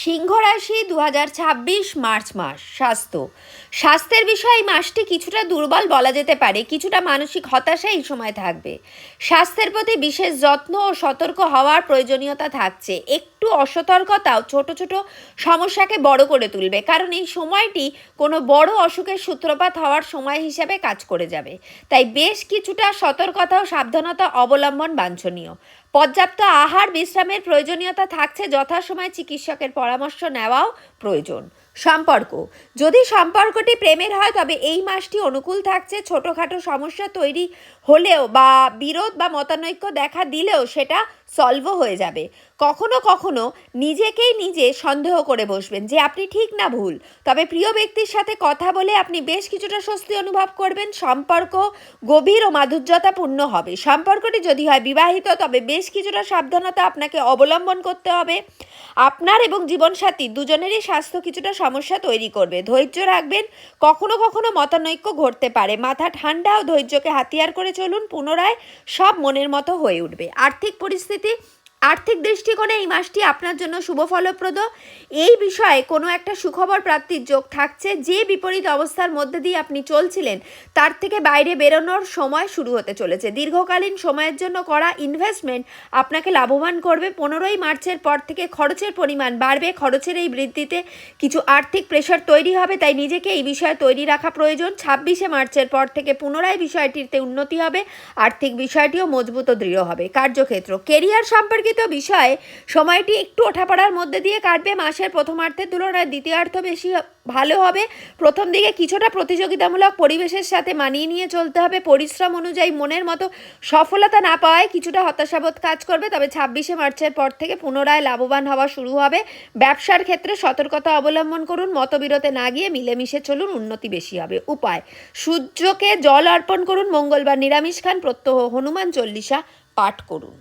সিংহ রাশি 2026 মার্চ মাস। স্বাস্থ্যের বিষয়ে এই মাসটি কিছুটা দুর্বল বলা যেতে পারে। কিছুটা মানসিক হতাশা এই সময় থাকবে। স্বাস্থ্যের প্রতি বিশেষ যত্ন ও সতর্ক হওয়ার প্রয়োজনীয়তা থাকছে। একটু অসতর্কতাও ছোট ছোট সমস্যাকে বড় করে তুলবে, কারণ এই সময়টি কোনো বড় অসুখের সূত্রপাত হওয়ার সময় হিসেবে কাজ করে যাবে। তাই বেশ কিছুটা সতর্কতা ও সাবধানতা অবলম্বন বাঞ্ছনীয়। পর্যাপ্ত আহার বিশ্রামের প্রয়োজনীয়তা থাকছে। যথাসময়ে চিকিৎসকের পরামর্শ নেওয়াও প্রয়োজন। যদি সম্পর্কটি প্রেমের হয় তবে এই মাসটি অনুকূল থাকছে। ছোটোখাটো সমস্যা তৈরি হলেও বা বিরোধ বা মতানৈক্য দেখা দিলেও সেটা সলভও হয়ে যাবে। কখনো কখনো নিজেকেই নিজে সন্দেহ করে বসবেন যে আপনি ঠিক না ভুল। তবে প্রিয় ব্যক্তির সাথে কথা বলে আপনি বেশ কিছুটা স্বস্তি অনুভব করবেন। সম্পর্ক গভীর ও মাধুর্যতাপূর্ণ হবে। সম্পর্কটি যদি হয় বিবাহিত তবে বেশ কিছুটা সাবধানতা আপনাকে অবলম্বন করতে হবে। আপনার এবং জীবনসাথী দুজনেরই স্বাস্থ্য কিছুটা সমস্যা তৈরি করবে। ধৈর্য রাখবেন। কখনো কখনো মতানৈক্য ঘটতে পারে। মাথা ঠান্ডা ও ধৈর্যকে হাতিয়ার করে চলুন। পুনরায় সব মনের মতো হয়ে উঠবে। আর্থিক দৃষ্টিকোণে এই মাসটি আপনার জন্য শুভ ফলপ্রদ। এই বিষয়ে কোনো একটা সুখবর প্রাপ্তির যোগ থাকছে। যে বিপরীত অবস্থার মধ্যে দিয়ে আপনি চলছিলেন তার থেকে বাইরে বেরোনোর সময় শুরু হতে চলেছে। দীর্ঘকালীন সময়ের জন্য করা ইনভেস্টমেন্ট আপনাকে লাভবান করবে। 15ই মার্চের পর থেকে খরচের পরিমাণ বাড়বে। খরচের এই বৃদ্ধিতে কিছু আর্থিক প্রেশার তৈরি হবে, তাই নিজেকে এই বিষয়ে তৈরি রাখা প্রয়োজন। 26শে মার্চের পর থেকে পুনরায় বিষয়টিতে উন্নতি হবে। আর্থিক বিষয়টিও মজবুত ও দৃঢ় হবে। কার্যক্ষেত্র কেরিয়ার সম্পর্কিত বিষয়ে সময়টি একটু ওঠাপড়ার মধ্যে দিয়ে কাটবে। মাসের প্রথমার্ধের তুলনায় দ্বিতীয়ার্ধ বেশি ভালো হবে। প্রথম দিকে কিছুটা প্রতিযোগিতামূলক পরিবেশের সাথে মানিয়ে নিয়ে চলতে হবে। পরিশ্রম অনুযায়ী মনের মতো সফলতা না পাওয়ায় কিছুটা হতাশাবোধ কাজ করবে। তবে 26শে মার্চের পর থেকে পুনরায় লাভবান হওয়া শুরু হবে। ব্যবসার ক্ষেত্রে সতর্কতা অবলম্বন করুন। মতবিরোধে না গিয়ে মিলেমিশে চলুন, উন্নতি বেশি হবে। উপায়: সূর্যকে জল অর্পণ করুন। মঙ্গলবার নিরামিষ খান। প্রত্যহ হনুমান চল্লিশা পাঠ করুন।